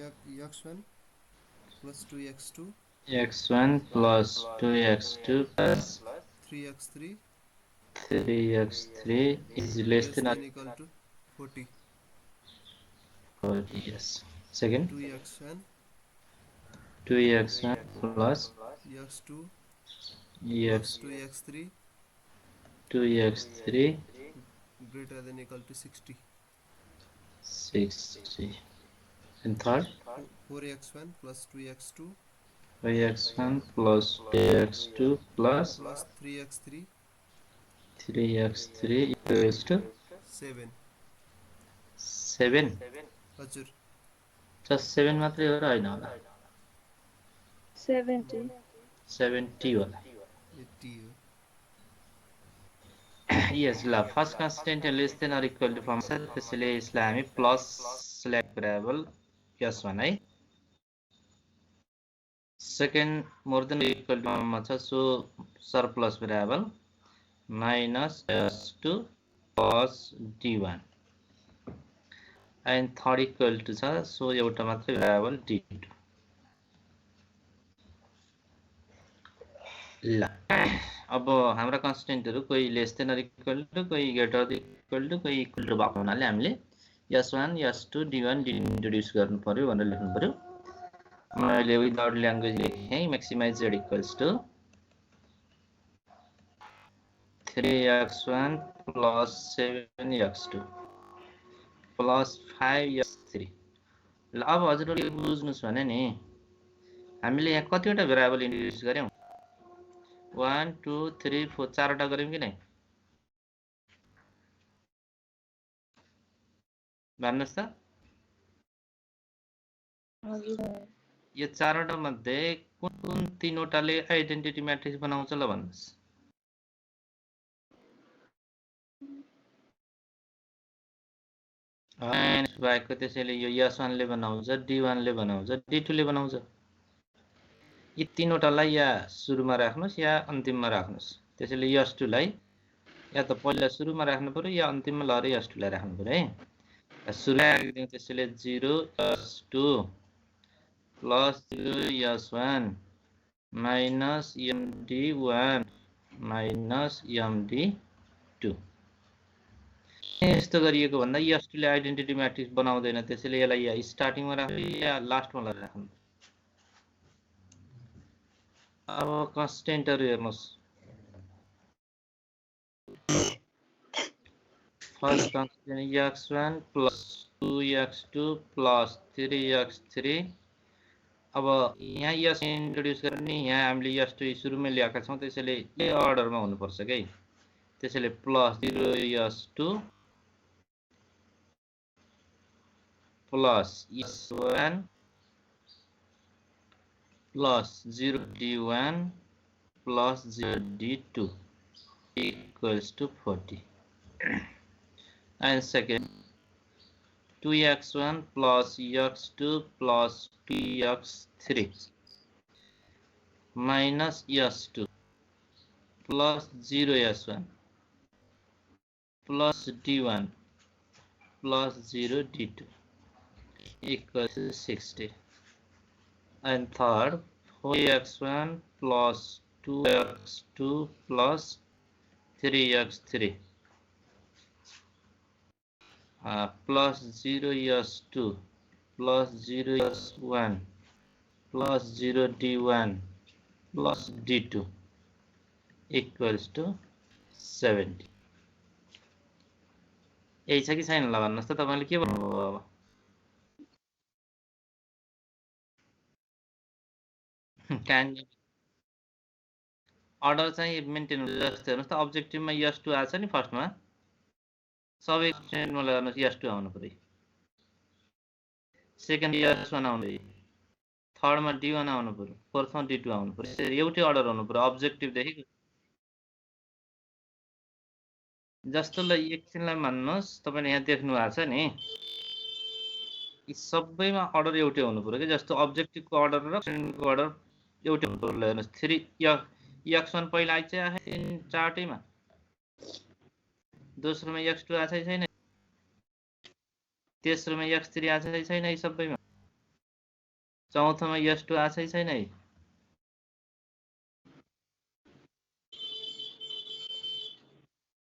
x1 plus 2x2 x1 plus 2x2 plus 3x3 3x3 is less less than or than equal to 40. equal to yes. Second, 2x1 2x1 plus x2 plus x 2x3 2x3 greater than equal to 60. 60. And third, 4x1 plus 2x2 5x1 plus 2x2 plus plus 3x3 3x3 equals to 7. 7. हजुर Just 7 मात्रै हो र हैन होला 70. 70 होला 80 हो yes ल first constant less than or equal to form छ त्यसैले यसलाई हामी प्लस सिलेक्ट भेरिएबल s1 है second more than equal to फर्ममा छ so surplus variable minus s2 plus d1 and third equal to छ सो एउटा मात्रै भेरिएबल d2 ल अब हाम्रा कन्स्टेन्टहरु कोही less than or equal to कोही ग्रेटर देन इक्वल टु कोही इक्वल टु भएको हुनाले हामीले s1 s2 d1 d introduce गर्नु पर्यो भनेर लेख्नु पर्यो मैले विदाउट ल्याङ्ग्वेज लेखेँ maximize z equals to 3x1 plus 7x2 plus 5x3 ल अब हजुरहरुले बुझ्नुस् भने नि हामीले यहाँ कतिवटा भेरिएबल इन्ट्रोड्युस गर्यौं 1 2 3 4 चारवटा गर्यौं कि नै भन्नुस् त यो चारवटा मध्ये कुन तीनवटाले आइडेन्टिटी म्याट्रिक्स बनाउँछ ल भन्नुस् भएको त्यसैले यो s1 ले बनाउँछ d1 ले बनाउँछ d2 ले बनाउँछ यी तीनवटालाई या सुरुमा राख्नुस् या अन्तिममा राख्नुस् त्यसैले s2 लाई या त पहिला सुरुमा राख्नु पर्यो या अन्तिममा लरे s2 लाई राख्नु पर्यो है सुरुमा राख्दियौ त्यसैले 0 s2 plus 0 s1 minus md1 minus md2 यस्तो गरिएको भन्दा s2 ले आइडेन्टिटी म्याट्रिक्स बनाउँदैन त्यसैले यसलाई या स्टार्टिङमा राख्नु या लास्टमा लगाएर राख्नु अब कन्स्टेन्टहरु हेर्नुस् first constant x1 plus 2x2 plus 3x3 अब यहाँ s इन्ट्रोड्युस गर्ने यहाँ हामीले s2 सुरुमै ल्याएका छौं त्यसैले यो अर्डरमा हुनुपर्छ के त्यसैले plus 0 s2 plus s1 plus 0 d1 plus 0 d2 equals to 40 and second 2x1 plus x2 plus 2x3 minus s2 plus 0 s1 plus d1 plus 0 d2 equals to 60 and third 4x1 plus 2x2 plus 3x3 plus 0 s2 plus 0 s1 plus 0 d1 plus d2 equals to 70 यही छ कि छैन ल भन्नुस् त तपाईले के भन्नुभयो अब अर्डर चाहिँ मेन्टेन हुन्छ जस्तो हेर्नुस् त अब्जेक्टिभमा s2 आछ नि फर्स्टमा सबै स्टेटमेन्टमा लगाउनुस् s2 आउनु पर्यो सेकेन्ड s1 आउनु पर्यो थर्डमा d1 आउनु पर्यो फोर्थमा d2 आउनु पर्यो एउटै अर्डर हुनु पर्यो अब्जेक्टिभ देखि जस्तोलाई एकछिनलाई मान्नुस् तपाईले यहाँ देख्नु भएको छ नि यी सबैमा अर्डर एउटै हुनु पर्यो के जस्तो अब्जेक्टिभको अर्डर र स्टेटमेन्टको अर्डर एउटै हुनु पर्यो हेर्नुस् 3 x1 पहिला आइछ चारटैमा दोस्रोमा x2 आछ छैन तेस्रोमा x3 आछ छैन यी सबैमा चौथोमा S2 आछै छैन है?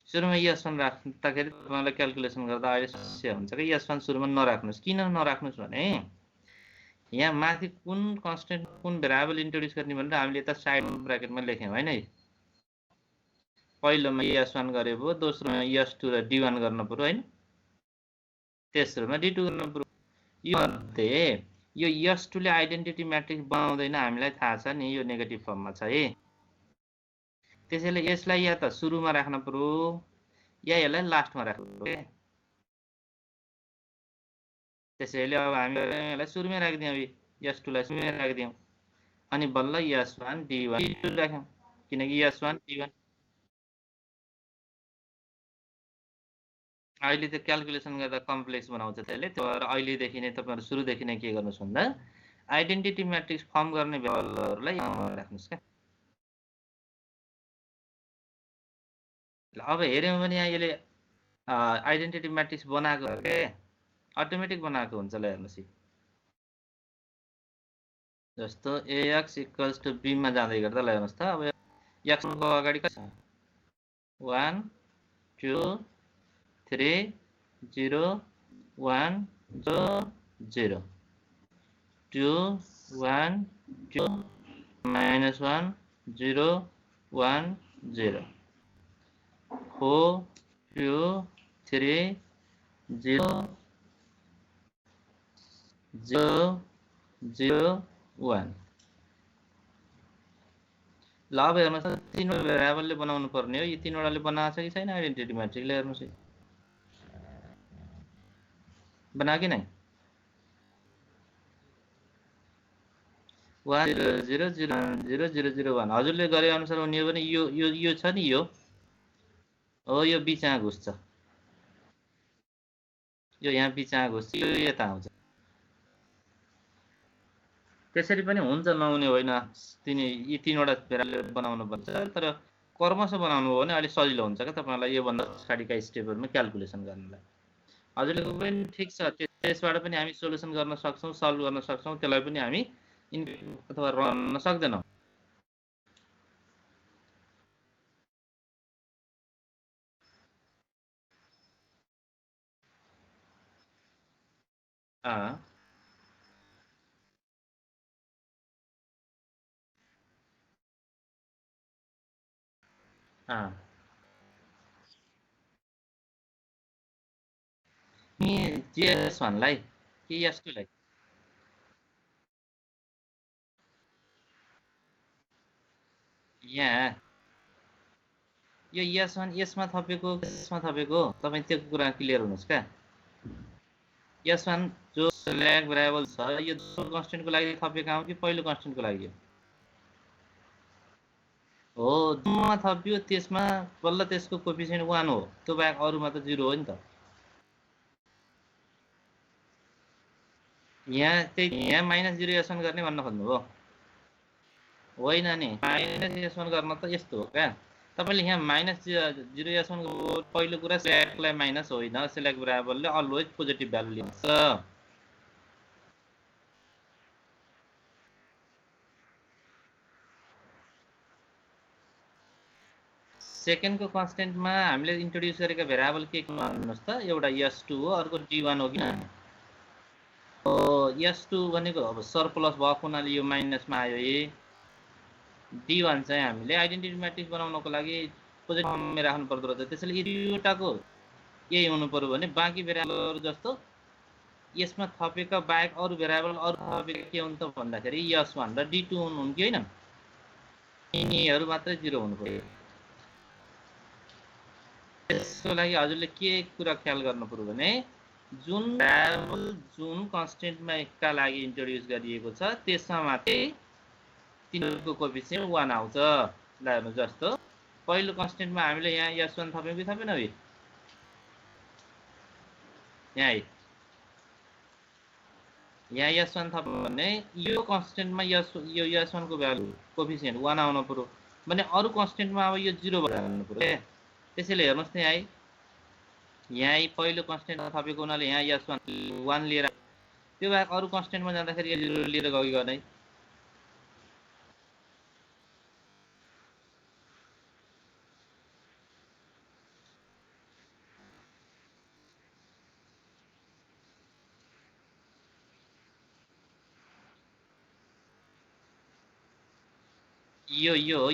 सुरुमा S1 राख्दाखेरि तपाईँलाई क्याल्कुलेसन गर्दा अहिले समस्या हुन्छ कि S1 सुरुमा नराख्नुहोस्। किन नराख्नुहोस् भने यहाँ माथि कुन कन्स्टेन्ट कुन भेरिएबल इन्ट्रोड्युस गर्ने भनेर हामीले यता साइड ब्र्याकेटमा लेख्यौँ होइन है। पहिलोमा S1 गरे भयो, दोस्रोमा S2 र D1 गर्न पर्यो होइन, तेस्रोमा D2 गर्न पर्यो। यो मध्ये यो S2 ले आइडेन्टिटी म्याट्रिक्स बनाउँदैन, हामीलाई थाहा छ नि यो नेगेटिभ फर्ममा छ है। त्यसैले यसलाई या त सुरुमा राख्न पर्यो या यसलाई लास्टमा राख्नु पर्यो। त्यसैले अब हामी यसलाई सुरुमै राखिदियौँ, S2 लाई सुरुमै राखिदियौँ अनि बल्ल S1 D1 D2 राख्यौँ, किनकि S1 D1 अहिले त्यो क्याल्कुलेसन गर्दा कम्प्लेक्स बनाउँछ त्यसले। त्यो भएर अहिलेदेखि नै तपाईँहरू सुरुदेखि नै के गर्नुहोस् भन्दा आइडेन्टिटी म्याट्रिक्स फर्म गर्ने भेरिएबलहरूलाई राख्नुहोस् क्या। अब हेऱ्यौँ भने यहाँ यसले आइडेन्टिटी म्याट्रिक्स बनाएको हो के, अटोमेटिक बनाएको हुन्छ। ल हेर्नुहोस्, जस्तो AX इक्वल्स टु B मा जाँदै गर्दा ल हेर्नुहोस् त, अब X को अगाडि कति छ? 1 2 3 0 1 0 2 1 2 minus 1 0 1 0 4 2 3 0 0 0 1। ल अब हेर्नुहोस् त, तीनवटा भेरिएबलले बनाउनु पर्ने हो। यी तीनवटाले बनाएको छ कि छैन आइडेन्टिटी म्याट्रिक्सले? हेर्नुहोस् है, बनायो कि नै? 1 0 0 0 0 0 0 1 हजुरले गरे अनुसार हुने हो भने यो छ नि, यो हो, यो बिचमा घुस्छ, यो यहाँ बिचमा घुस्छ, यो यता आउँछ। त्यसरी पनि हुन्छ, नहुने होइन। यी तीनवटा भेरिएबल बनाउनु पर्छ, तर कर्मश बनाउनु हो भने अलिक सजिलो हुन्छ क्या तपाईँलाई योभन्दा पछाडिका स्टेपहरूमा क्याल्कुलेसन गर्नलाई। हजुरले पनि ठिक छ, त्यसबाट पनि हामी सोल्युसन गर्न सक्छौँ, सल्भ गर्न सक्छौँ। त्यसलाई पनि हामी अथवा रन सक्दैनौँ। JS1 लाई कि S2 लाई? यहाँ यो S1 यसमा थपेको, यसमा थपेको, तपाईँ त्यो कुरा क्लियर हुनुहोस् क्या। S1 जो स्ल्याग भेरिएबल छ, यो दोस्रो कन्स्टेन्टको लागि थपेको हो कि पहिलो कन्स्टेन्टको लागि हो? जुनमा थप्यो त्यसमा बल्ल त्यसको कोएफिसिएन्ट 1 हो, त्यो बाहेक अरूमा त 0 हो नि त। यहाँ माइनस 0 S1 गर्ने भन्न खोज्नु हो? होइन नि, माइनस S1 गर्न त यस्तो हो क्या, तपाईँले यहाँ माइनस 0 S1 पहिलो कुरा स्ल्यागलाई माइनस होइन, स्ल्याग भेरिएबलले अलवेज पोजिटिभ भ्यालु लिन्छ। सेकेन्डको कन्स्टेन्टमा हामीले इन्ट्रोड्युस गरेका भेरिएबल के भन्नुहोस् त? एउटा S2 हो, अर्को D1 हो किन? S2 भनेको अब सरप्लस भएको हुनाले यो माइनसमा आयो। D1 चाहिँ हामीले आइडेन्टिटी म्याट्रिक्स बनाउनको लागि पोजिटिभ फर्ममा राख्नु पर्दो रहेछ। त्यसैले यदि एउटाको यही हुनु पर्यो भने बाँकी भेरिएबलहरू जस्तो यसमा थपेका बाहेक अरू भेरिएबल अरू थपेका के हुन् त भन्दाखेरि S1 र D2 हुन् कि होइन? यिनीहरू मात्रै 0 हुनु पर्यो। त्यसको लागि हजुरले के कुरा ख्याल गर्नु पर्यो भने जुन भेरिएबल जुन कन्स्टेन्टमा का लागि इन्ट्रोड्युस गरिएको छ त्यसमा मात्रै तिनीहरूको कोएफिसिएन्ट 1 आउँछ। ल हेर्नु, जस्तो पहिलो कन्स्टेन्टमा हामीले यहाँ S1 थप्यौँ कि थपेन? यहाँ S1 थप्यो भने यो कन्स्टेन्टमा यो S1 को भ्यालु कोएफिसिएन्ट 1 आउनु पर्यो भने अरू कन्स्टेन्टमा अब यो 0 भएर जानु पर्यो। त्यसैले हेर्नुहोस् त, यहाँ पहिलो कन्स्टेन्ट थपेको हुनाले यहाँ S1 1 लिएर त्यो बाहेक अरु कन्स्टेन्टमा जाँदाखेरि यो 0 लिएर गयो कि गर्नै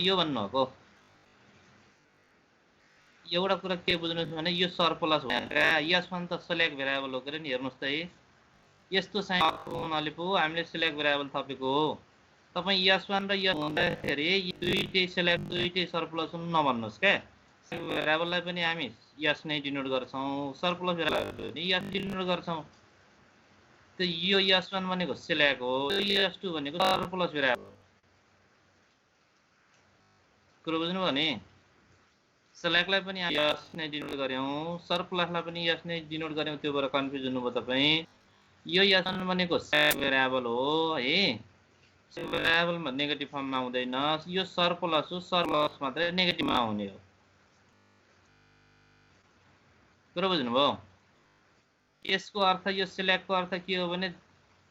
यो भन्नुभएको एउटा कुरा के बुझ्नुहोस् भने यो सरप्लस भनेका यस1 त सिलेक्ट भेरिएबल हो के नि हेर्नुस् त यस्तो चाहिँ हुनाले पो हामीले सिलेक्ट भेरिएबल थपेको हो तपाई यस1 र यस हुँदाखेरि दुईटै सिलेक्ट दुईटै सरप्लस हुन् नभन्नुस् के भेरिएबललाई पनि हामी यस नै डिनोट गर्छौं सरप्लस भेरिएबल पनि यस डिनोट गर्छौं त यो यस1 भनेको सिलेक्ट हो यो यस2 भनेको सरप्लस भेरिएबल कुरो बुझ्नु भयो नि सिलेक्टलाई पनि यस नै डिनोट गर्यौं सरप्लसलाई पनि यस नै डिनोट गर्यौं त्यो भएर कन्फ्युज हुनुभयो तपाई यो यस1 भनेको सिलेक्ट भेरिएबल हो है भेरिएबल नेगेटिभ फर्ममा हुँदैन यो सरप्लस हो सरप्लस मात्रै नेगेटिभमा हुने हो कुरो बुझ्नुभयो यसको अर्थ यो सिलेक्टको अर्थ के हो भने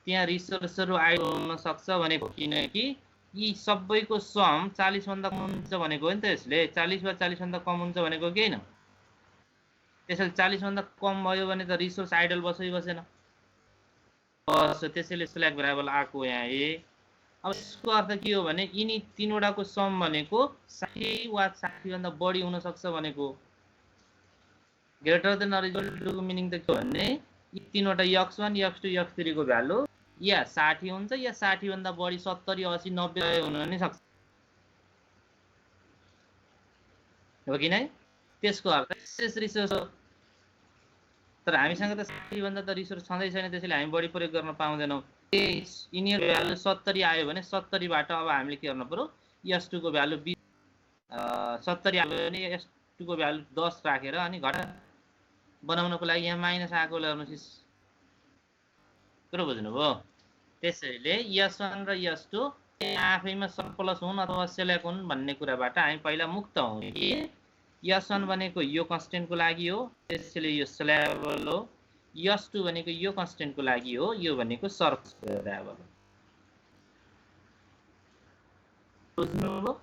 त्यहाँ रिसोर्सहरु आइड हुन सक्छ भनेको किनकि यी सबैको सम 40 भन्दा कम हुन्छ भनेको हो नि त यसले 40 वा 40 भन्दा कम हुन्छ भनेको के हैन त्यसैले 40 भन्दा कम भयो भने त रिसोर्स आइडल बसेन बस त्यसैले सिलेक्ट भेरिएबल आको यहाँ अब यसको अर्थ के हो भने यिनी तीनवटाको सम भनेको 60 वा 60 भन्दा बढी हुन सक्छ भनेको greater than or equal to को मिनिङ त के भन्ने यी तीनवटा x1 x2 x3 को भ्यालु या 60 हुन्छ या 60 भन्दा बढी 70 80 90 हुन नि सक्छ हो कि नै त्यसको अर्थ शेष रिसोर्स हो तर हामीसँग त 60 भन्दा त रिसोर्स छँदै छैन त्यसैले हामी बढी प्रयोग गर्न पाउँदैनौं इनियर भ्यालु 70 आयो भने 70 बाट अब हामीले के गर्न पर्यो s2 को भ्यालु 20 70 आयो भने s2 को भ्यालु 10 राखेर अनि घटा बनाउनको लागि यहाँ माइनस आको ल्याउनुस् कुरो बुझ्नुभयो त्यसैले s1 र s2 आफैमा सरप्लस हुन् अथवा सिलेक्ट हुन् भन्ने कुराबाट हामी पहिला मुक्त हौं कि s1 भनेको यो कन्स्टेन्टको लागि हो त्यसैले यो सिलेक्ट हो s2 भनेको यो कन्स्टेन्टको लागि हो यो भनेको सरप्लस भेरिएबल हो बुझ्नुभयो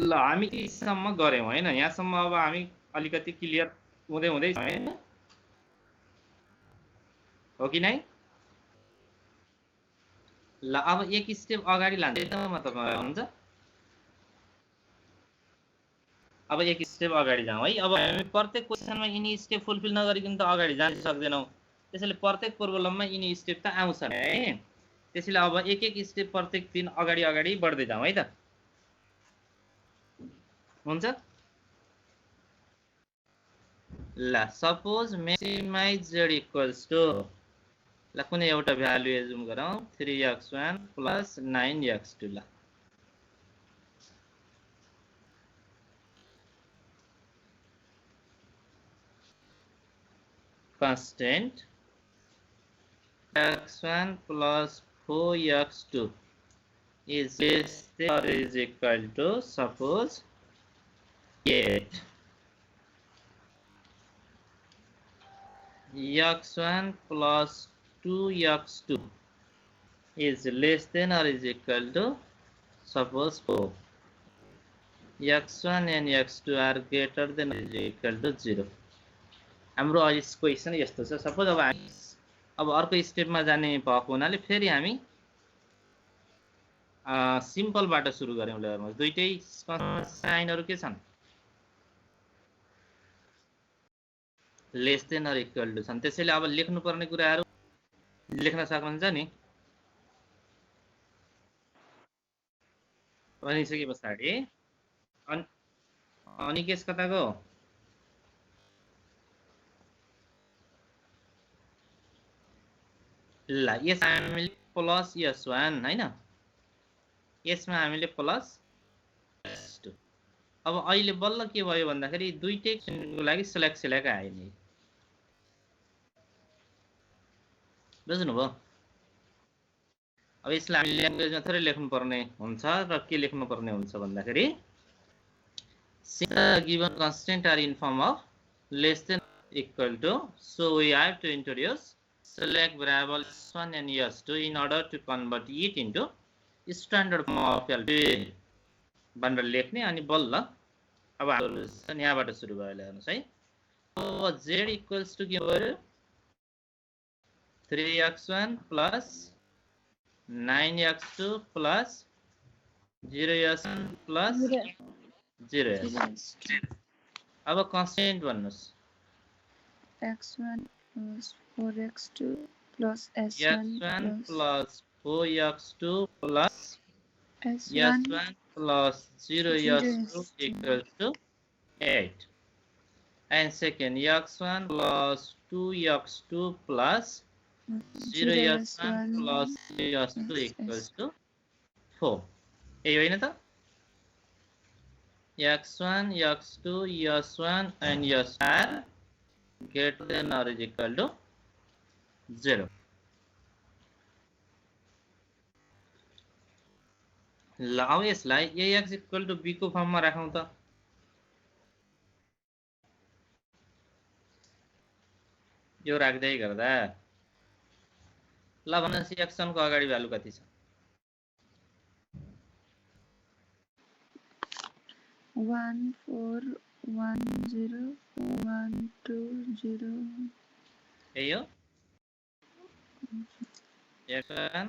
ल हामी यहाँसम्म गर्यौं हैन यहाँसम्म अब हामी अलिकति क्लियर हुँदै हुँदै हैन हो कि नै ल अब एक स्टेप अगाडि लान्दै त म तपाईहरु हुन्छ अब एक स्टेप अगाडि जाउँ है अब हामी प्रत्येक क्वेशनमा यिनी स्टेप फुलफिल नगरिकन त अगाडि जान सक्दैनौं त्यसैले प्रत्येक प्रोब्लममा यिनी स्टेप त आउँछन् है त्यसैले अब एक एक स्टेप प्रत्येक दिन अगाडि बढ्दै जाउँ है त हुन्छ ल suppose maximise z equals to ल कुनै एउटा भ्यालु एजुम गरौँ 3x1 + 9x2 ल constant x1 + 4x2 is less than or is equal to suppose 8 x1 + 2x2 is less than or is equal to suppose 4 x1 and x2 are greater than or is equal to 0 हाम्रो यस question यस्तो छ suppose अब हामी अब अर्को स्टेपमा जाने भएको हुनाले फेरि हामी सिम्पल बाट सुरु गर्यौं ल हेर्नुस् दुईटै साइनहरु के छन् less than or equal to छन् त्यसैले अब लेख्नु पर्ने कुराहरु लेख्न सक्नुहुन्छ नि भनिसकेपछि अनि केस कताको ल यस हामीले प्लस s1 हैन यसमा हामीले प्लस s2 अब अहिले बल्ल के भयो भन्दाखेरि दुईटैको लागि सिलेक्ट आयो नि बुझ्नुभयो अब यसलाई हामीले ल्याङ्ग्वेजमा थोरै लेख्नु पर्ने हुन्छ र के लेख्नु पर्ने हुन्छ भन्दाखेरि given constant are in form of less than equal to, so we have to introduce select variable s1 and s2 in order to convert it into standard form of LP भनेर लेख्ने अनि बल्ल अब हाम्रो यहाँबाट सुरु भयो हेर्नुस् है z equals to के भयो 3x1 plus 9x2 plus 0s1 plus 0s2 अब constant भन्नुस् x1 plus 4x2 plus x1 plus 4x2 plus s1 plus 0s2 equals to 8 and second x1 plus 2x2 plus 0s1 plus 0s2 equals to 4 यही होइन त x1 x2 s1 and s are greater than or is equal to 0 ल अब यसलाई ax equal to b को फर्ममा राखौं त यो राख्दै गर्दा ल भन्नुस् x1 को अगाडि भ्यालु कति छ 1410120 यही हो x1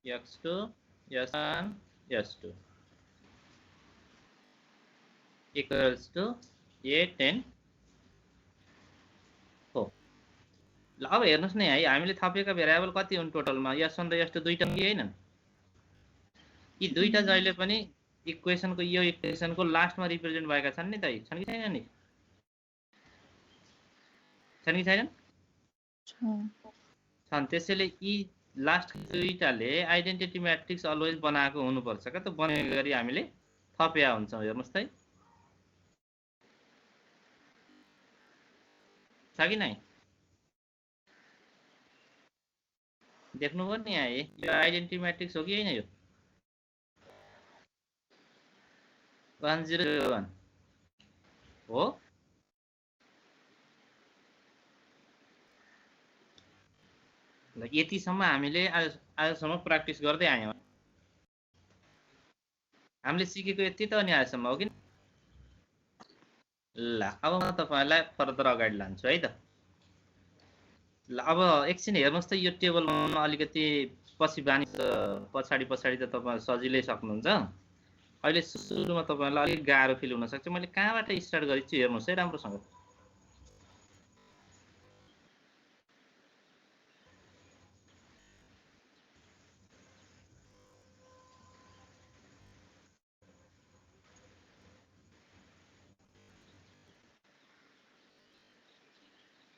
x2 s1 s2 equals to 8 and 4 ल अब हेर्नुस् न है हामीले थपेका भेरिएबल कति हुन् टोटलमा s1 र s2 दुईटा कि हैनन् यी दुईटा जहिले पनि इक्वेसनको यो इक्वेसनको लास्टमा रिप्रेजेन्ट भएका छन् नि त छन् कि छैनन् नि छन् कि छैनन् छन् त्यसैले यी लास्ट दुईटाले आइडेन्टिटी म्याट्रिक्स अलवेज बनाएको हुनुपर्छ के त बनेको गरी हामीले थपेका हुन्छौं हेर्नुस् त छ कि नै देख्नुभयो नि यहाँ यो आइडेन्टिटी म्याट्रिक्स हो कि हैन यो 101 हो ल यतिसम्म हामीले आजसम्म प्र्याक्टिस गर्दै आयौं हामीले सिकेको यति त अनि आजसम्म हो कि ल अब म तपाईलाई फर्दर अगाडि लान्छु है त ल अब एकछिन हेर्नुस् त यो टेबल बनाउन अलिकति पछि बानी पछाडी त तपाई सजिलै सक्नुहुन्छ अहिले सुरुमा तपाईलाई अलिक गाह्रो फिल हुन सक्छ मैले कहाँबाट स्टार्ट गरेछु हेर्नुस् है राम्रोसँग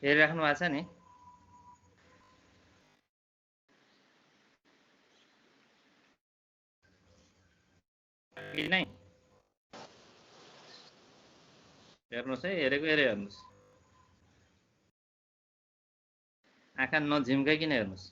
हेरिराख्नु भएको छ नि कि नै हेर्नुस् है हेरेको हेर्नुस् आँखा नझिम्काइकिन हेर्नुस्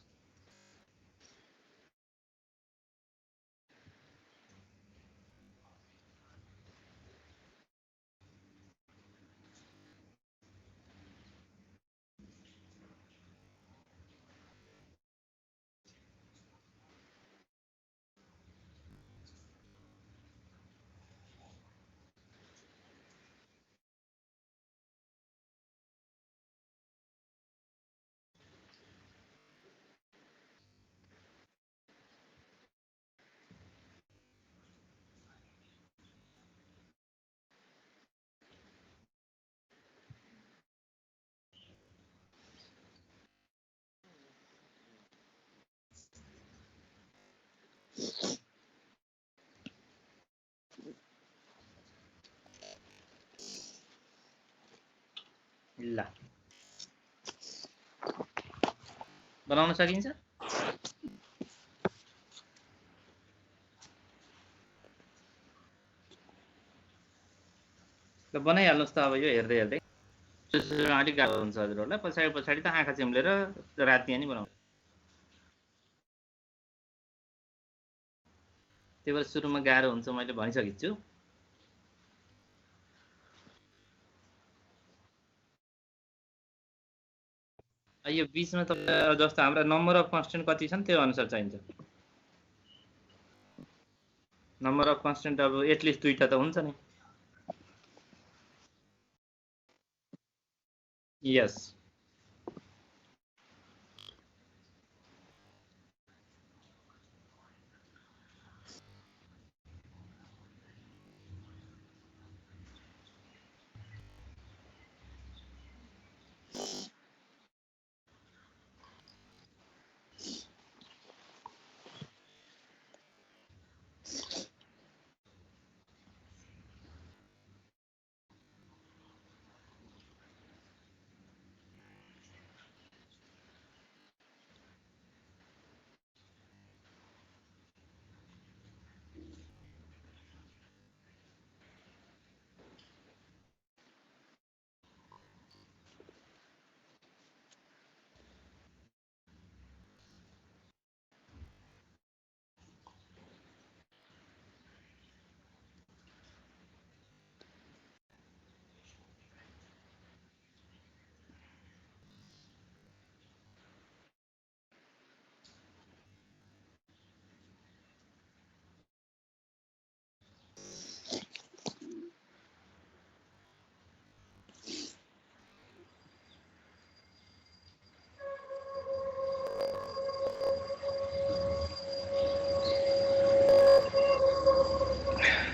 ल बनाउन सकिन्छ ल बनाइहाल्नुस् त अब यो हेर्दै हेर्दै अलिक गाह्रो हुन्छ हजुरहरूलाई पछाडी त आँखा चिम्लेर राति नि बनाउनु त्यही भएर सुरुमा गाह्रो हुन्छ मैले भनिसकेको छु यो बिचमा तपाईँ जस्तो हाम्रो नम्बर अफ कन्स्टेन्ट कति छन् त्यो अनुसार चाहिन्छ। नम्बर अफ कन्स्टेन्ट अब एटलिस्ट 2टा त हुन्छ नि। यस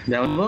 भ्याउनुभयो।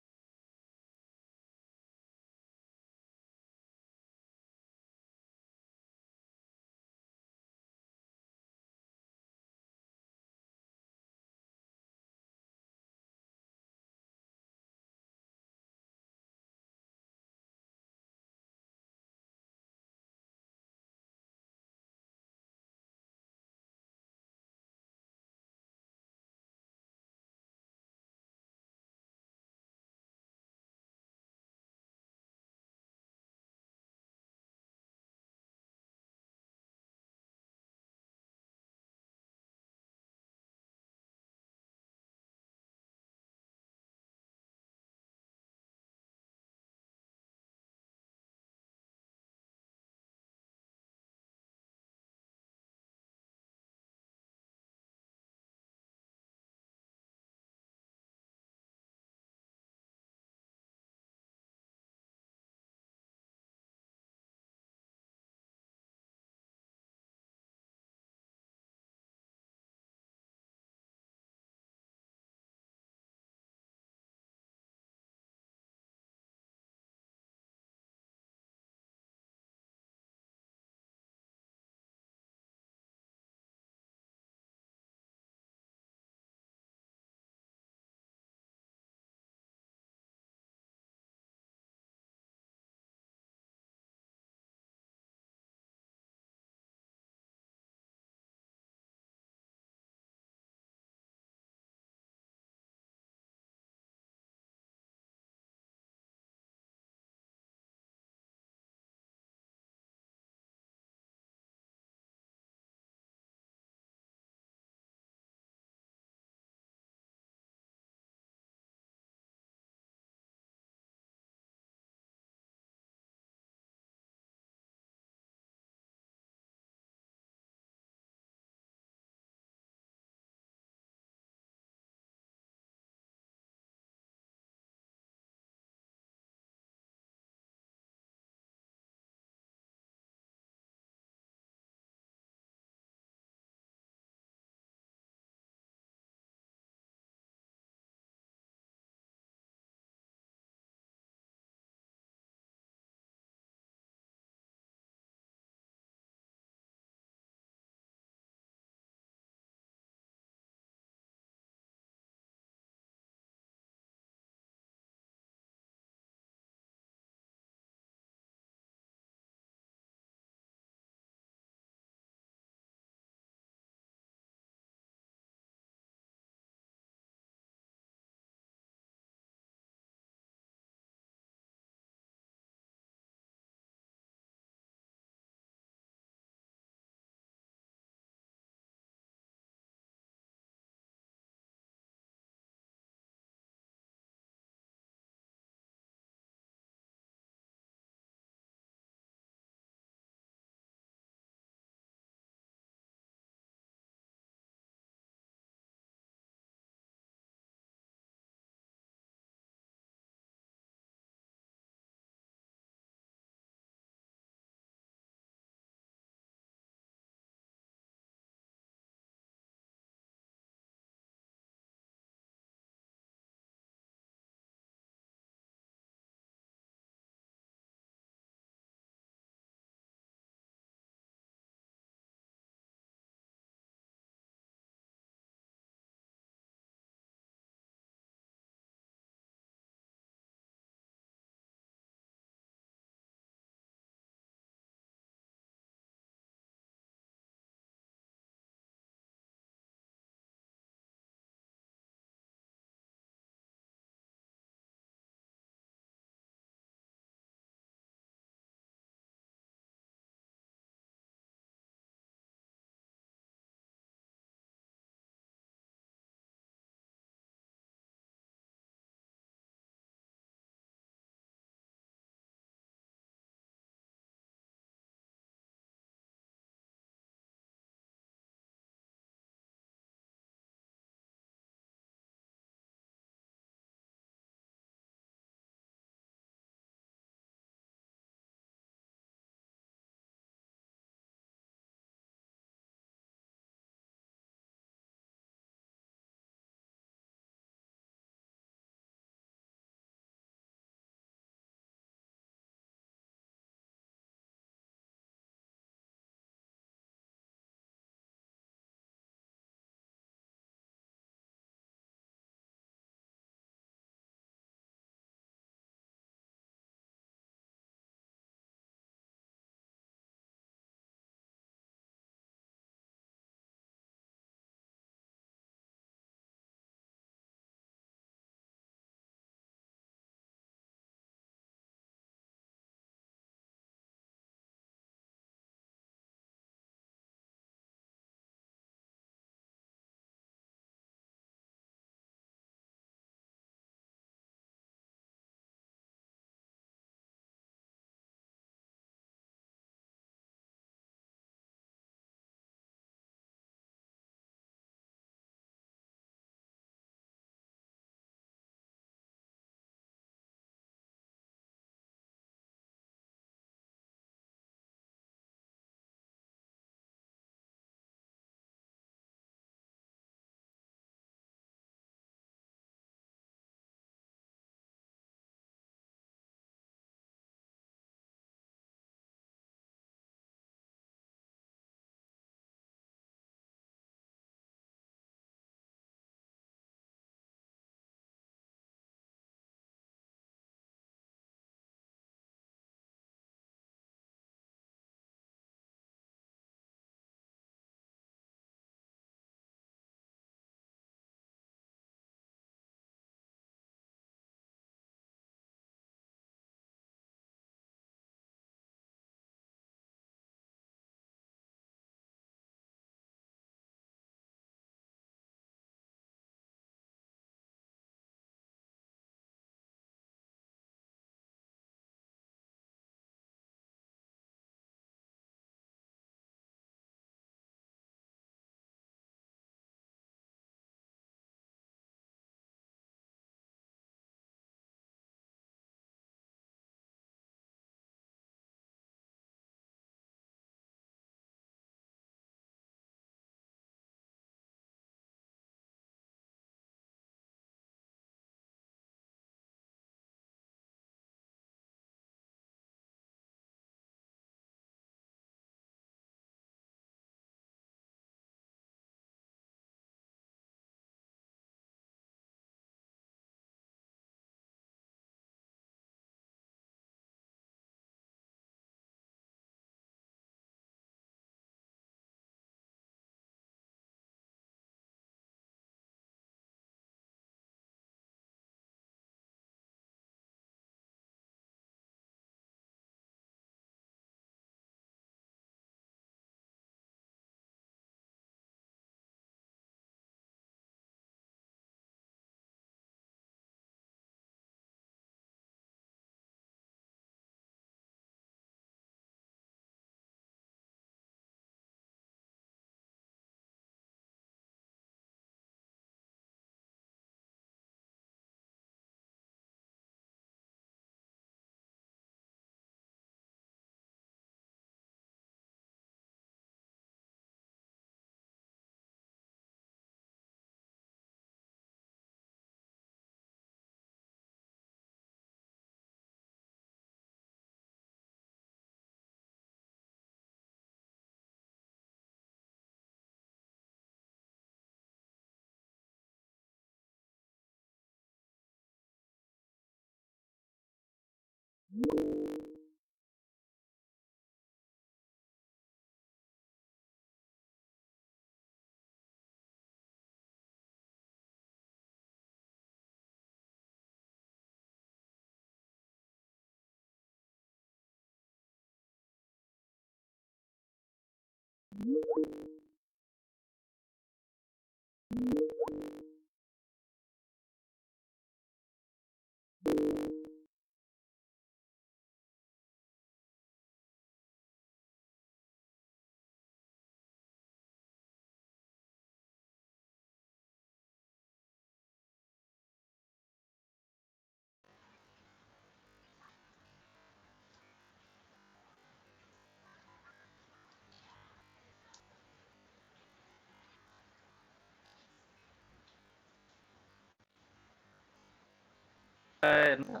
हेर्नु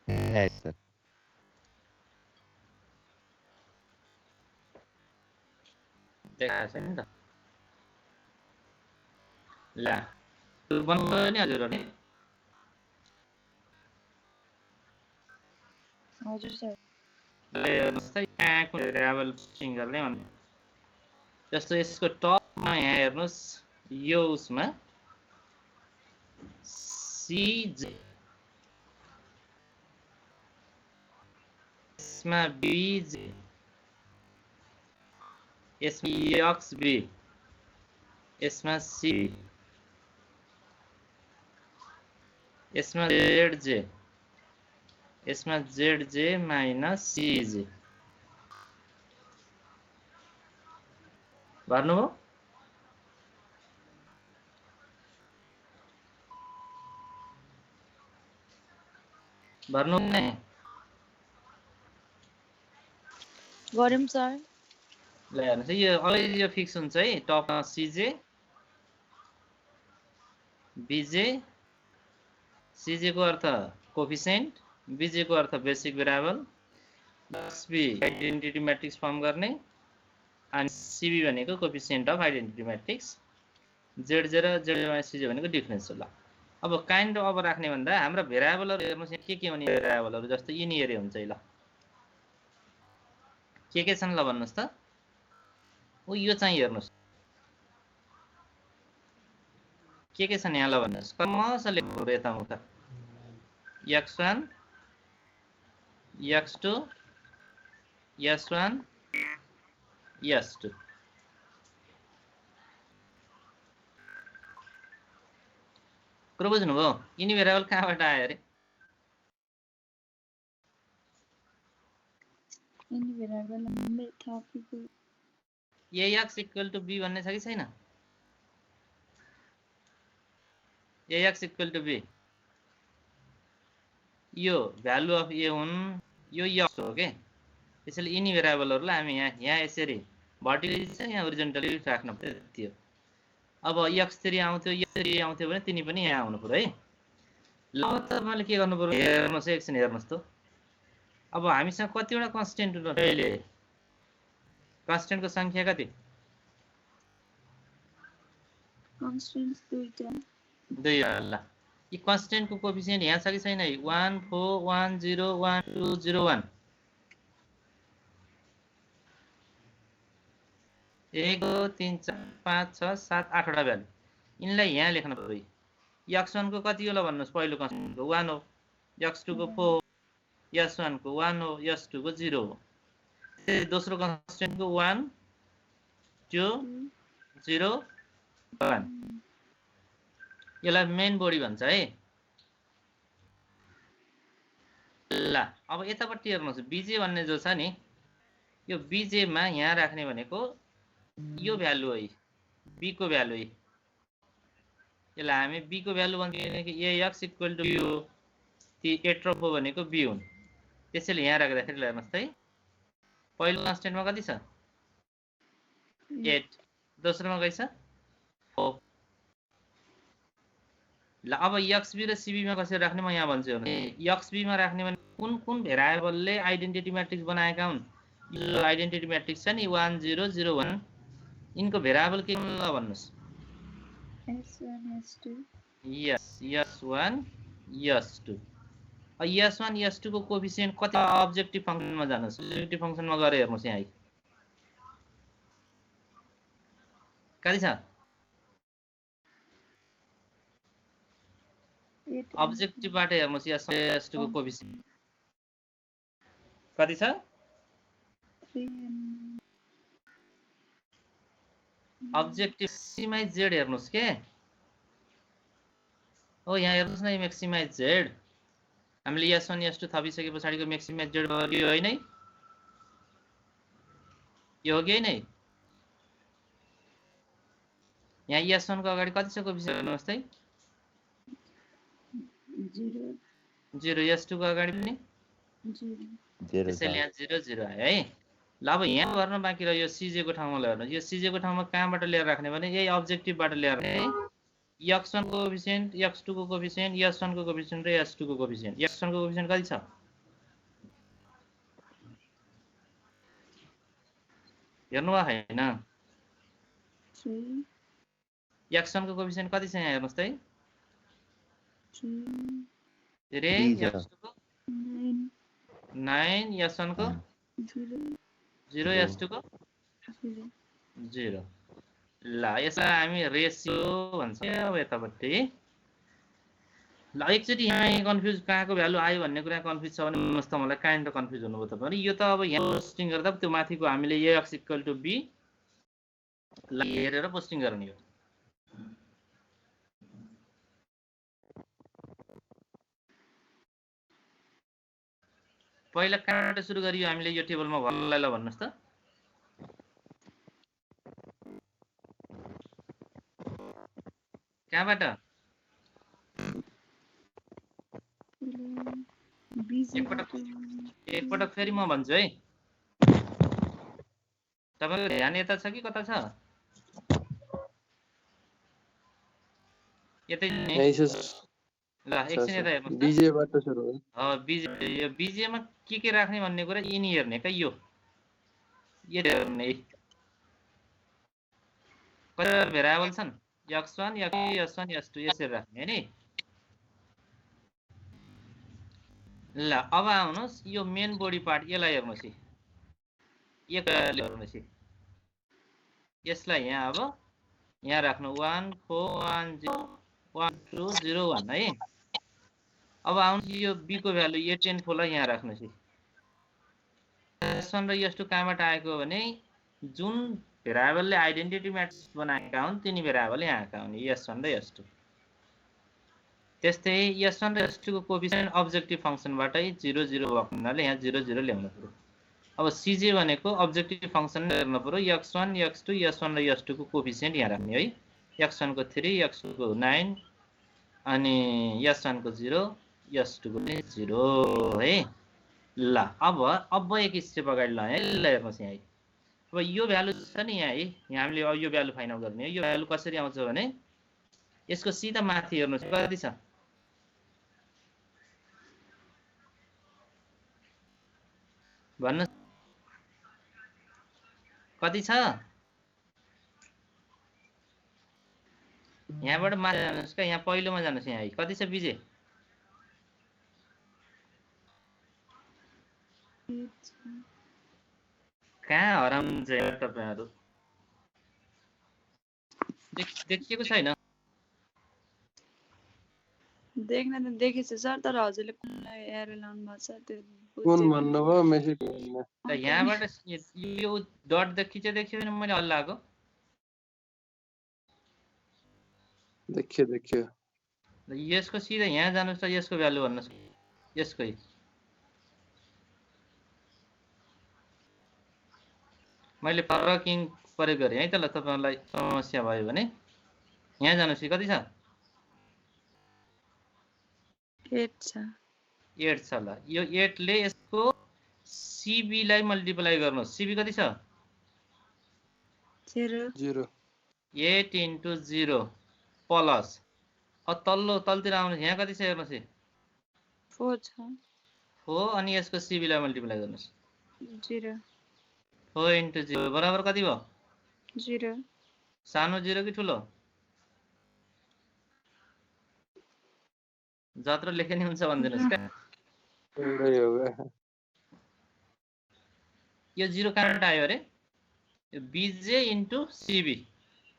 यस सर देखाएको छैन नि त ला त्यो बनाउनु नि हजुरहरूले हजुर सर ल हेर्नुहोस् त यहाँको भेरिएबल स्ट्रिङ गर्ने भन्ने जस्तो यसको टपमा यहाँ हेर्नुहोस् यो उसमा CJ यसमा BJ यसमा XB यसमा C यसमा ZJ यसमा ZJ माइनस CJ भर्नुभयो भर्नु नै गरौँ सर ल हेर्नुहोस् यो अलरेडी यो फिक्स हुन्छ है टपमा CJ BJ CJ को अर्थ कोफिसिएन्ट BJ को अर्थ basic variable B identity matrix form गर्ने अनि CB भनेको coefficient of identity matrix ZJ र ZJ भनेको डिफरेन्स हो ल अब काइन्ड अफ राख्ने भन्दा हाम्रो भेरिएबलहरु हेर्नुस् यहाँ के हुने भेरिएबलहरु जस्तो यिनी हेरे हुन्छ है ल के छन् ल भन्नुस् त ओ यो चाहिँ हेर्नुस् के छन् यहाँ ल भन्नुस् क्रमशः लेख्नु पर्यो यता मुख x1 x2 s1 s2 कुरो बुझ्नुभयो यिनी भेरिएबल कहाँबाट आयो अरे यिनी भेरिएबल हामीले थपेको ax इक्वल टु b भन्ने छ कि छैन ax इक्वल टु b यो भ्यालु अफ a हुन् यो x हो के त्यसैले यिनी भेरिएबलहरुलाई हामी यहाँ यसरी भर्टिकली छ यहाँ होरिजन्टली राख्न पर्यो त्यो अब x3 आउँथ्यो x3 आउँथ्यो भने तिनी पनि यहाँ आउनु पर्यो है ल तपाईले के गर्नु पर्यो हेर्नुस् एकछिन हेर्नुस् त अब हामीसँग कतिवटा कन्स्टेन्ट हुन्छ अहिले कन्स्टेन्टको संख्या कति कन्स्टेन्ट्स दुईटा दुई ल यी कन्स्टेन्टको कोएफिसिएन्ट यहाँ छ कि छैन 1 4 1 0 1 2 0 1 1 2 3 4 5 6 7 8 वटा भ्यालु यिनलाई यहाँ लेख्न पर्यो x1 को कति होला भन्नुस् पहिलो कन्स्टेन्टको 1 हो x2 को 4 s1 को 1 हो s2 को 0 हो दोस्रो कन्स्टेन्टको 1 2 0 1 यसलाई मेन बडी भन्छ है ल अब यतापट्टि हेर्नुस् बीजे भन्ने जो छ नि यो बीजे मा यहाँ राख्ने भनेको यो भ्यालु है b को भ्यालु है यसलाई हामी b को भ्यालु भन्छौं कि ax इक्वल टु b हो ती एट्रोफ हो भनेको b हुन् त्यसैले यहाँ राख्दाखेरि हेर्नुस् त है पहिलो कन्स्टेन्टमा कति छ 8 दोस्रोमा कति छ 4 ल अब xb र cb मा कसरी राख्ने म यहाँ भन्छु हेर्नुस् xb मा राख्ने भने कुन कुन भेरिएबलले आइडेन्टिटी म्याट्रिक्स बनाएका हुन् यो आइडेन्टिटी म्याट्रिक्स छ नि 1 0 0 1 इनको भेरिएबल के ल भन्नुस् s1 s2 yes s1 s2 s1 s2 को कोफिसिएन्ट कति अब्जेक्टिभ फंक्सनमा जानुहोस् अब्जेक्टिभ फंक्सनमा गएर हेर्नुस् यहाँ कति छ अब्जेक्टिभबाट हेर्नुस् s2 को कोफिसिएन्ट कति छ अब्जेक्टिभ मैक्सिमाइज z हेर्नुस् के ओ यहाँ हेर्नुस् न मैक्सिमाइज z हामीले s1 s2 थपिसके पछाडीको मैक्सिमाइज z यो होइन यो हो कि हैन यहाँ s1 को अगाडि कति छ कोफिसिएन्ट हेर्नुस् त 0 s2 को अगाडि पनि 0 त्यसैले यहाँ 0 0 आयो है ल अब यहाँ गर्न बाँकी रह्यो cj को ठाउँमा ल्याउनु यो cj को ठाउँमा कहाँबाट ल्याएर राख्ने भने यही अब्जेक्टिभबाट ल्याएर x1 को कोफिसिएन्ट x2 को कोफिसिएन्ट s1 को कोफिसिएन्ट र s2 को कोफिसिएन्ट x1 को कोफिसिएन्ट कति छ हेर्नु भयो हैन x1 को कोफिसिएन्ट कति छ यहाँ हेर्नुस् त है रे x2 को 9 s1 को 0 s2 को 0 ल यसलाई हामी रेशियो भन्छ अब यतापट्टि ल एकचोटि यहाँ कन्फ्युज कहाँको भ्यालु आयो भन्ने कुरा कन्फ्युज छ भने मस्त मलाई काइन्ड अफ कन्फ्युज हुनुभयो तपाईहरु यो त अब यहाँ पोस्टिङ गर्दा त्यो माथिको हामीले ax = b ल हेरेर पोस्टिङ गर्ने हो पहिला कहाँबाट सुरु गरियो हामीले यो टेबलमा भल्लै ल भन्नुस् त कहाँबाट एकपटक फेरि म भन्छु है तपाईको ध्यान यता छ कि कता छ यतै नै ल एकछिन यता हेर्नुस् त बीजे बाट सुरु हो बीजे यो बीजे मा के राख्ने भन्ने कुरा यिनी हेर्ने के यो हेर्ने कति भेरिएबल छन् x1 x2 s1 s2 यसरी राख्ने नि ल अब आउनुस् यो मेन बडी पार्ट यसलाई हेर्नुस् यो हेर्नुस् यसलाई यहाँ अब यहाँ राख्नु 1 4 1 0 1 2 0 1 है अब आउनुस् यो b को भ्यालु a10 लाई यहाँ राख्नुस् s1 र s2 कहाँबाट आएको भने जुन भेरिएबलले आइडेन्टिटी म्याट्रिक्स बनाएका हुन् तिनी भेरिएबल यहाँ आएका हुन् s1 र s2 त्यस्तै s1 र s2 को कोफिसिएन्ट अब्जेक्टिभ फंक्सनबाटै 0 0 भएको हुनाले यहाँ 0 0 ल्याउनु पर्यो अब cj भनेको अब्जेक्टिभ फंक्सन हेर्नु पर्यो x1 x2 s1 र s2 को कोफिसिएन्ट यहाँ राख्ने है x1 को 3 x2 को 9 अनि s1 को 0 s2 को 0 है ल अब एक स्टेप अगाडि ल हेर्नुस् यहाँ अब यो भ्यालु छ नि यहाँ है यहाँ हामीले यो भ्यालु फाइन्ड आउट गर्ने हो यो भ्यालु कसरी आउँछ भने यसको सिधा माथि हेर्नुस् कति छ भन्नु कति छ यहाँबाट माथि जानुस् के यहाँ पहिलोमा जानुस् यहाँ कति छ बीजे कहाँ हराउनुहुन्छ यार तपाईहरु देखिएको छैन देख्न त देखेछ सर तर हजुरले कुनलाई एरो लाउनु भएको छ त्यो कुन भन्नुभयो मेसेज गर्न त यहाँबाट यो डट देखियो भने मैले हल्लाएको देखियो यसको सिधा यहाँ जानुस् त यसको भ्यालु भन्नुस् यसकै मैले फरकिङ प्रयोग गरे है त ल तपाईहरुलाई समस्या भयो भने यहाँ जानुस् कति छ 8 छ 8 छ ल यो 8 ले यसको cb लाई मल्टिप्लाई गर्नुस् cb कति छ 0 8 into 0 प्लस तलतिर आउनुस् यहाँ कति छ हेर्नुस् 4 छ 4 अनि यसको cb लाई मल्टिप्लाई गर्नुस् 0 4 into 0 बराबर कति भयो 0 सानो 0 कि ठुलो जत्र लेखे नि हुन्छ भन्दिनुस् क्या एउटै होगा यो 0 कहाँबाट आयो अरे यो बीजे इन्टु सीबी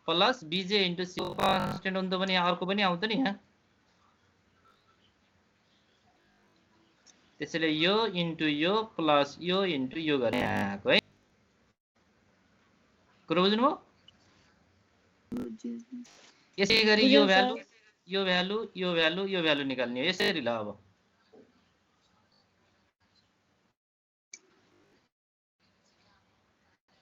प्लस बीजे इन्टु सी कन्स्टेन्ट हुन्छ भने यहाँ अर्को पनि आउँछ नि यहाँ त्यसैले यो इन्टु यो प्लस यो इन्टु यो गरे आएको है कुरो बुझ्नुभयो यसै गरी यो भ्यालु यो भ्यालु यो भ्यालु यो भ्यालु निकाल्ने हो यसरी ल अब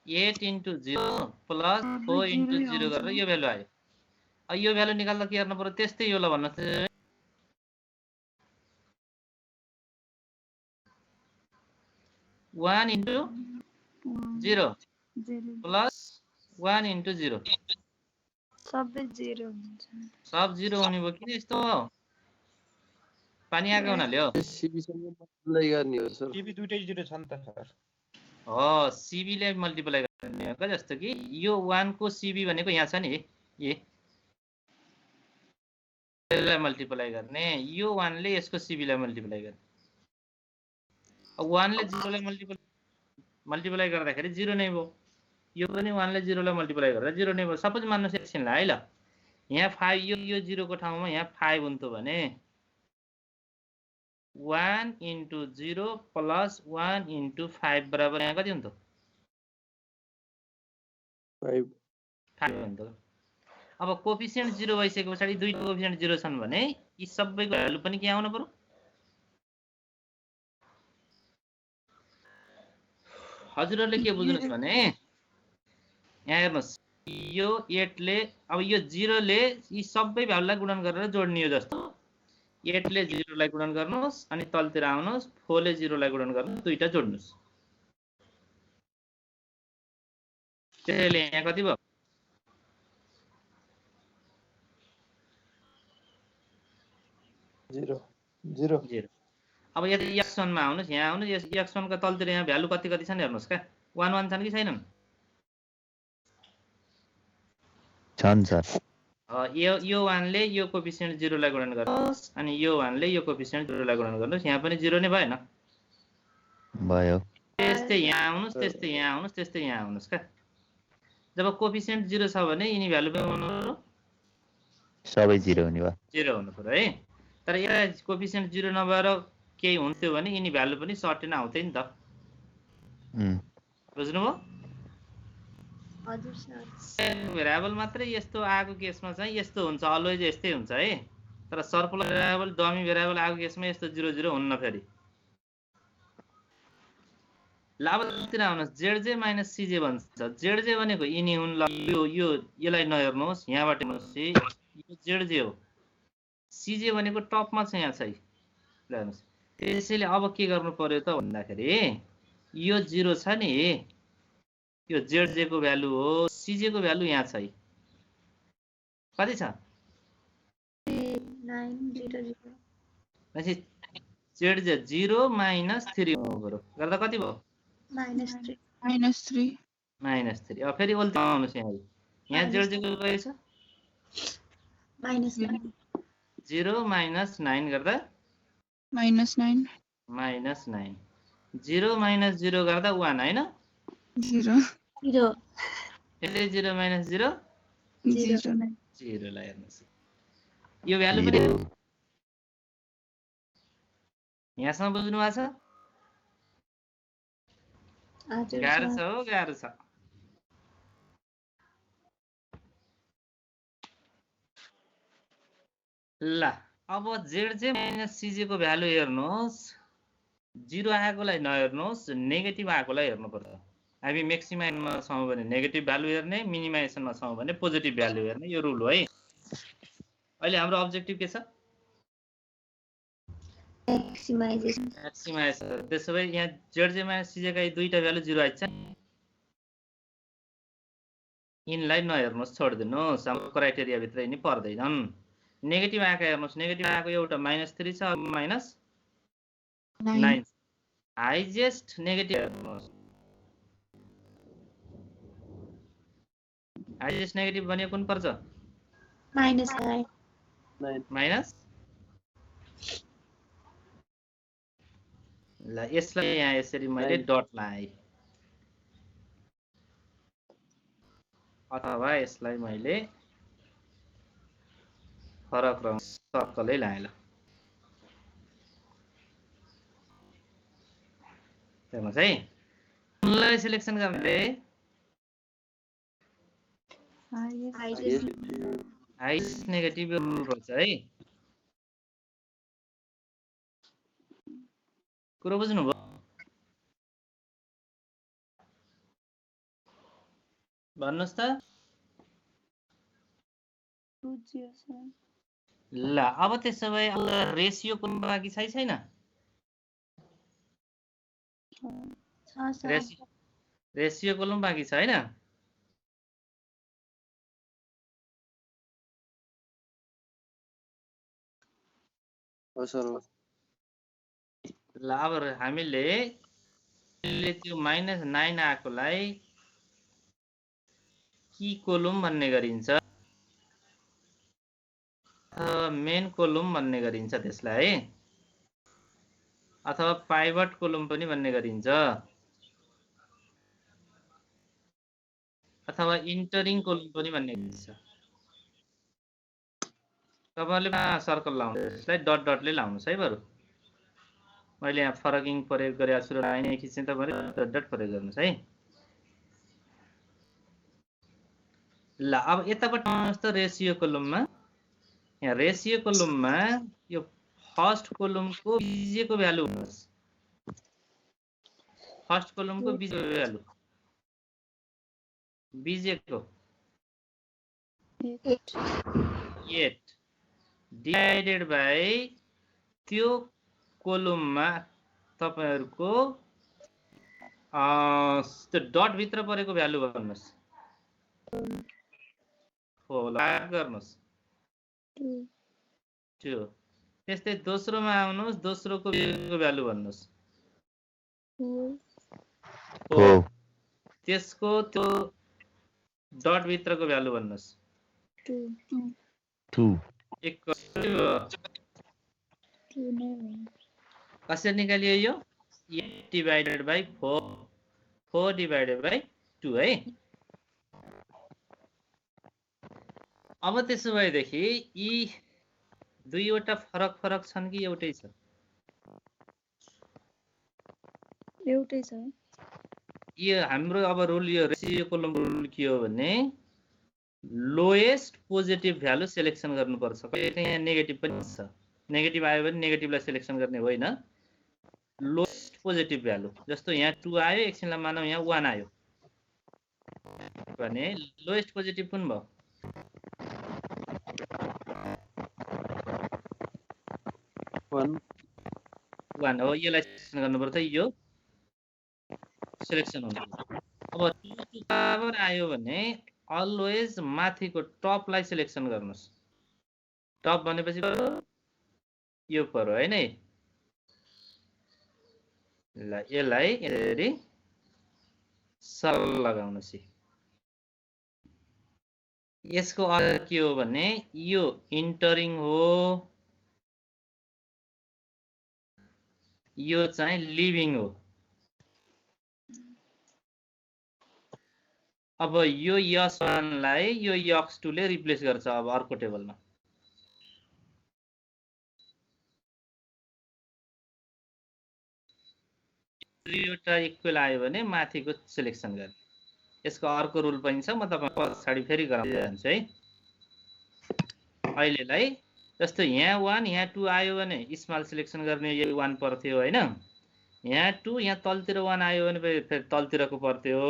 8 इन्टु 0 प्लस 4 इन्टु 0 गरेर यो भ्यालु आयो यो भ्यालु निकाल्दा के गर्नु पर्यो त्यस्तै यो ल भन्नुहोस् 1 इन्टु 0 प्लस 1 इन्टु 0 सबै 0 हुन्छ सब 0 हुने भयो किन यस्तो पानी आएको हुनाले हो सीबी सँग मल्टिप्लाई गर्ने हो सर सीबी दुईटै 0 छ नि त सर हो सीबी ले मल्टिप्लाई गर्ने हो जस्तो कि यो 1 को सीबी भनेको यहाँ छ नि यसलाई मल्टिप्लाई गर्ने यो 1 ले यसको सीबी लाई मल्टिप्लाई गर्ने अब 1 ले 0 लाई मल्टिप्लाई गर्दाखेरि 0 नै भयो यो पनि 1 ले 0 लाई मल्टिप्लाई गरेर 0 नै भयो सपोज मान्नुस् एकछिनलाई है ल यहाँ 5 यो 0 को ठाउँमा यहाँ 5 हुन्थ्यो भने 1 इन्टु 0 प्लस 1 इन्टु 5 बराबर यहाँ कति हुन्थ्यो 5 हुन्थ्यो अब कोफिसिएन्ट 0 भइसके पछाडि दुईटा कोफिसिएन्ट 0 छन् भने यी सबैको भ्यालु पनि के आउनु पर्यो हजुरहरुले के बुझ्नुस् भने यहाँ हेर्नुस् यो 8 ले अब यो 0 ले यी सबै भ्यालुलाई गुणन गरेर जोड्ने हो जस्तो 8 ले 0 लाई गुणन गर्नुस् अनि तलतिर आउनुस् 4 ले 0 लाई गुणन गर्नुस् दुईटा जोड्नुस् त्यसैले यहाँ कति भयो 0 अब यदि x1 मा आउनुस् यहाँ आउनुस् यस x1 का तलतिर यहाँ भ्यालु कति कति छन् हेर्नुस् का 1 1 छन् कि छैनन् छन् सर यो 1 ले यो कोफिसिएन्ट 0 लाई गुणन गर्नुस् अनि यो 1 ले यो कोफिसिएन्ट 0 लाई गुणन गर्नुस् यहाँ पनि 0 नै भएन भयो त्यस्तै यहाँ आउनुस् त्यस्तै यहाँ आउनुस् त्यस्तै यहाँ आउनुस् का जब कोफिसिएन्ट 0 छ भने यिनी भ्यालु पनि हुनु पर्यो सबै 0 हुने भयो 0 हुनु पर्यो है तर यहाँ कोफिसिएन्ट 0 नभएर केही हुन्थ्यो भने यिनी भ्यालु पनि सर्टेन आउँथ्यो नि त बुझ्नुभयो हजुर सर भेरिएबल मात्रै यस्तो आएको केसमा चाहिँ यस्तो हुन्छ अलवेज यस्तै हुन्छ है तर सर्कुलर भेरिएबल डमी भेरिएबल आएको केसमा यस्तो 0 0 हुन्न फेरि लाभतिर आउनुहोस् जेडजे माइनस सिजे भन्छ जेडजे भनेको यिनी हुन् ल यो यसलाई नहेर्नुहोस् यहाँबाट हेर्नुहोस् यो जेडजे हो सिजे भनेको टपमा छ यहाँ चाहिँ ल हेर्नुहोस् त्यसैले अब के गर्नु पर्यो त भन्दाखेरि यो 0 छ नि यो जेडजे को भ्यालु हो सिजे को भ्यालु यहाँ छ कति छ 900 जेडजे 0 माइनस 3 हुनु पर्यो गर्दा कति भयो -3 अब फेरि उल्टा आउनुस् यहाँ जेडजे को कति छ -0 माइनस 9 गर्दा -9 0 माइनस 0 गर्दा 1 हैन 0 यसले 0 माइनस 0 0 लाई हेर्नुस् यो भ्यालु पनि यहाँसम्म बुझ्नु भएको छ गाह्रो छ हो गाह्रो छ ल अब जेडजे माइनस सिजे को भ्यालु हेर्नुहोस् 0 आएकोलाई नहेर्नुहोस् नेगेटिभ आएकोलाई हेर्नुपर्छ हामी म्याक्सिमाइजमा छौँ भने नेगेटिभ भ्यालु हेर्ने मिनिमाइजेसनमा छौँ भने पोजिटिभ भ्यालु हेर्ने यो रुल हो है अहिले हाम्रो अब्जेक्टिभ के छ म्याक्सिमाइजेसन त्यसो भए यहाँ जेडजे माइनस सिजे का दुईटा भ्यालु 0 आइछ यिनलाई नहेर्नुहोस् छोड्दिनुहोस् हाम्रो क्राइटेरिया भित्र यिनी पर्दैनन् नेगेटिभ आएको हेर्नुहोस् नेगेटिभ आएको एउटा -3 छ -9 हाइजेस्ट नेगेटिभ हेर्नुहोस् हाइजेस्ट नेगेटिभ भनेको कुन पर्छ -9 ल यसलाई यहाँ यसरी मैले डट लाएँ अथवा यसलाई मैले फरक रङ सर्कलै लाएँ ल हेर्नुहोस् है कुनलाई सिलेक्सन गर्ने हाइएस्ट नेगेटिभ रुल रहेछ है कुरो बुझ्नुभयो भन्नुहोस् त ल अब त्यसो भए रेसियो कुन बाँकी छैन रेसियो कोलम बाँकी छ हैन ल अब हामीले त्यो -9 आएकोलाई की कोलम भन्ने गरिन्छ मेन कोलम भन्ने गरिन्छ त्यसलाई है अथवा पाइभट कोलम पनि भन्ने गरिन्छ अथवा इन्टरिङ कोलम पनि भन्ने गरिन्छ तपाईहरुले सर्कल लाउनु यसलाई डट डटले लाउनुस् है बरु मैले यहाँ फरकिङ प्रयोग गरेको छु र लाइन एकैछिन तपाईहरुले डट डट प्रयोग गर्नुस् है ल अब यताबाट आउनुस् त रेशियो कोलममा यहाँ रेशियो कोलममा यो फर्स्ट कोलमको बीजेको भ्यालु हुनुहोस् फर्स्ट कोलमको बीजेको भ्यालु बीजेको 8 डिवाइडेड बाइ त्यो कोलममा तपाईहरुको त्यो डट भित्र परेको भ्यालु भन्नुस् हो भाग गर्नुस् 2 त्यस्तै दोस्रोमा आउनुस् दोस्रोको भ्यालु भन्नुस् हो त्यसको त्यो डट भित्रको भ्यालु भन्नुस् 2 कसरी निकालियो यो 8 डिवाइडेड बाइ 4 डिवाइडेड बाइ 2 है अब त्यसो भएदेखि यी दुईवटा फरक छन् कि एउटै छ एउटै छ यो हाम्रो अब रुल यो रेशियो कोलम रुल के हो भने लोएस्ट पोजिटिभ भ्यालु सिलेक्सन गर्नुपर्छ कहिले यहाँ नेगेटिभ पनि छ नेगेटिभ आयो भने नेगेटिभलाई सिलेक्सन गर्ने होइन लोएस्ट पोजिटिभ भ्यालु जस्तो यहाँ 2 आयो एकछिनलाई मानौ यहाँ 1 आयो भने लोएस्ट पोजिटिभ कुन भयो 1 हो यसलाई सिलेक्सन गर्नुपर्छ यो सिलेक्सन हुन्छ अब 2 टु पावर आयो भने अलवेज माथिको टपलाई सिलेक्सन गर्नुस् टप भनेपछि यो पर्यो हैन ल यसलाई यसरी सरल लगाउनुस् यसको अर्थ के हो भने यो इन्टरिङ हो यो चाहिँ लिभिङ हो अब यो s1 लाई यो x2 ले रिप्लेस गर्छ अब अर्को टेबलमा दुईवटा इक्वल आयो भने माथिको सिलेक्सन गर्ने यसको अर्को रुल पनि छ म तपाईहरुलाई पछाडी फेरि गराउँदै जान्छु है अहिलेलाई जस्तो यहाँ 1 यहाँ 2 आयो भने स्मल सिलेक्सन गर्ने यो 1 पर्थ्यो हैन यहाँ 2 यहाँ तलतिर 1 आयो भने फेरि तलतिरको पर्थ्यो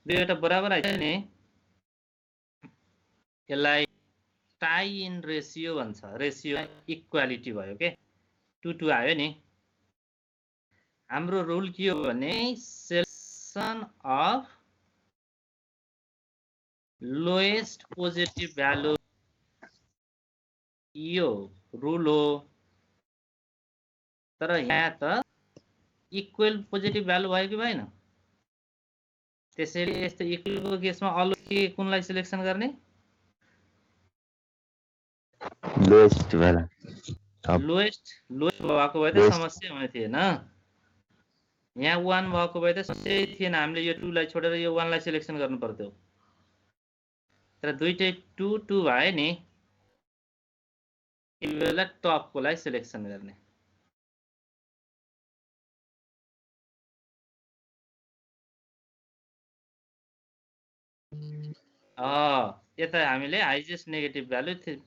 दुईवटा बराबर आइछ नि यसलाई टाई इन रेशियो भन्छ रेशियो इक्वालिटी भयो के 2 2 आयो नि हाम्रो रुल के हो भने selection of lowest positive value यो रुल हो तर यहाँ त इक्वल पोजिटिभ भ्यालु भयो कि भएन त्यसैले यस्तो इक्वलको केसमा अल के कुनलाई सिलेक्सन गर्ने लोएस्ट वाला लोएस्ट भएको भए त समस्या हुने थिएन यहाँ 1 भएको भए त सही थिएन, हामीले यो 2 लाई छोडेर यो 1 लाई सिलेक्सन गर्नु पर्थ्यो। तर दुईटै 2 2 भए नि, यो बेला टपको लाई सिलेक्सन गर्ने। यता हामीले हाइजेस्ट नेगेटिभ भ्यालु -3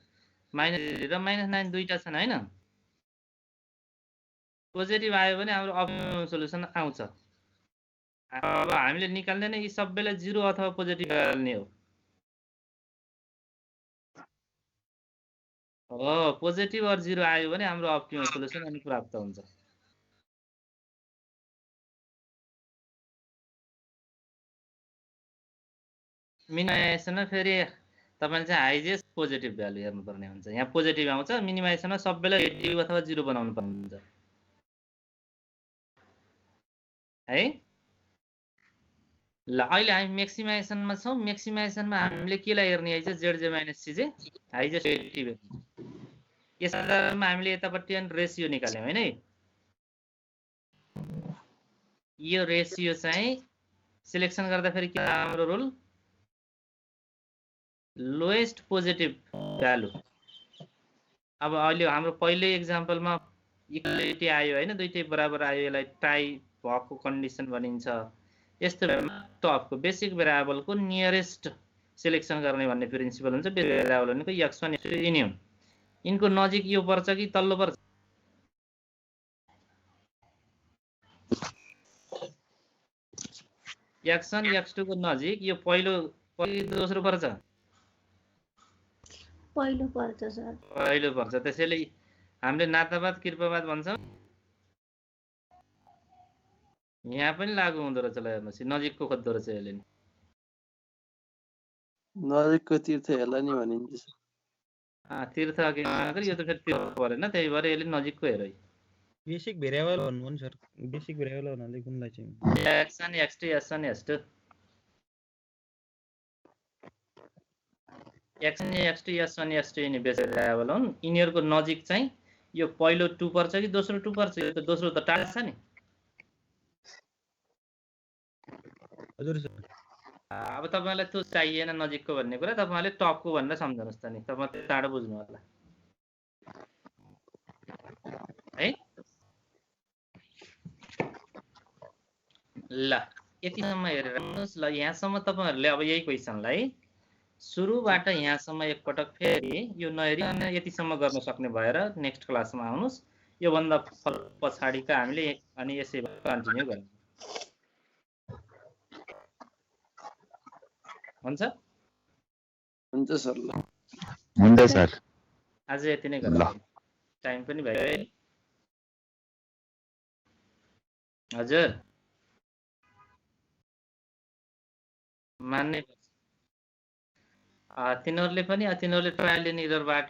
र -9 दुईटा छन् हैन। पोजिटिभ आयो भने हाम्रो अप्टिमम सोलुसन आउँछ। अब हामीले निकाल्दैन यी सबैलाई 0 अथवा पोजिटिभ हाल्ने हो। पोजिटिभ और 0 आयो भने हाम्रो अप्टिमम सोलुसन अनि प्राप्त हुन्छ। मिनिमाइजेसनमा फेरि तपाईले चाहिँ हाइजेस्ट पोजिटिभ भ्यालु हेर्नुपर्ने हुन्छ। यहाँ पोजिटिभ आउँछ, मिनिमाइजेसनमा सबैलाई नेगेटिभ अथवा 0 बनाउनु पर्ने हुन्छ है। ल अहिले हामी म्याक्सिमाइजेसनमा छौं। म्याक्सिमाइजेसनमा हामीले केलाई हेर्ने है चाहिँ ZJ - CJ हाइजेस्ट नेगेटिभ। यस आधारमा हामीले यतापट्टि अनि रेशियो निकाल्यौं हैन। यो रेशियो चाहिँ सिलेक्सन गर्दा फेरि के हाम्रो रुल लोएस्ट पोजिटिभ भ्यालु। अब अहिले हाम्रो पहिलो एक्जाम्पलमा इक्वालिटी आयो हैन, दुईटै बराबर आयो, यसलाई टाई भएको कन्डिसन भनिन्छ। यस्तो टपको बेसिक भेरिएबलको नियरेस्ट सिलेक्सन गर्ने भन्ने प्रिन्सिपल हुन्छ। बेसिक भेरिएबल भनेको x1 x2 यिनी हुन्। यिनको नजिक यो पर्छ कि तल्लो पर्छ? x1 x2 को नजिक यो पहिलो दोस्रो पर्छ? पहिलो पर्छ सर। पहिलो पर्छ। त्यसैले हामीले नातावाद कृपावाद भन्छौं। यहाँ पनि लागु हुँदो रहेछ। ल हेर्नुस्, नजिकको खोज्दो रहेछ यसले नि। नजिकको तीर्थ हेर्ला नि भनिन्छ सर। तीर्थ अघि नगर, यो त फेरि तीर्थ परेन, त्यही भएर यसले नजिकको हेर है। बेसिक भेरिएबल भन्नु नि सर। बेसिक भेरिएबल भन्नाले कुनलाई चाहिँ? x1 x2 s1 s2 x1 x2 s1 s2 यिनी बेसिक भेरिएबल हुन्। यिनीहरुको नजिक चाहिँ यो पहिलो 2 पर्छ कि दोस्रो 2 पर्छ? यो त दोस्रो त टाढा छ नि। हजुर सर। अब तपाईलाई त्यो चाहिएन नजिकको भन्ने कुरा, तपाईले टपको भनेर सम्झनुस् त नि। तपाई टाढो बुझ्नु होला है। ल यतिसम्म हेरेर हेर्नुस्। ल यहाँसम्म तपाईहरुले अब यही क्वेशनलाई सुरुबाट यहाँसम्म एकपटक फेरि यो नहेरी अनि यतिसम्म गर्न सक्ने भएर नेक्स्ट क्लासमा आउनुस्। यो भन्दा पछाडीका हामीले अनि यसै कन्टिन्यू गर्ने हुन्छ। हुन्छ सर। ल हुन्छ सर। आज यति नै गरौँ। टाइम पनि भयो है। हजुर मान्नै पर्छ। तिनीहरुले पनि तिनीहरुले ट्रायल एन्ड एररबाट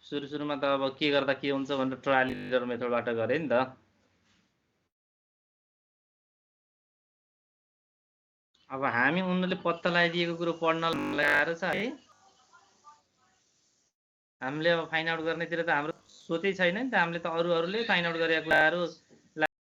सुरुमा त अब के गर्दा के हुन्छ भनेर ट्रायल एन्ड एरर मेथडबाट गरे नि त। अब हामी उनीहरूले पत्ता लगाइदिएको कुरो पढ्न लगाएर छ है। हामीले अब फाइन्ड आउट गर्नेतिर त हाम्रो सोचै छैन नि त। हामीले त अरूले फाइन्ड आउट गरेको कुराहरु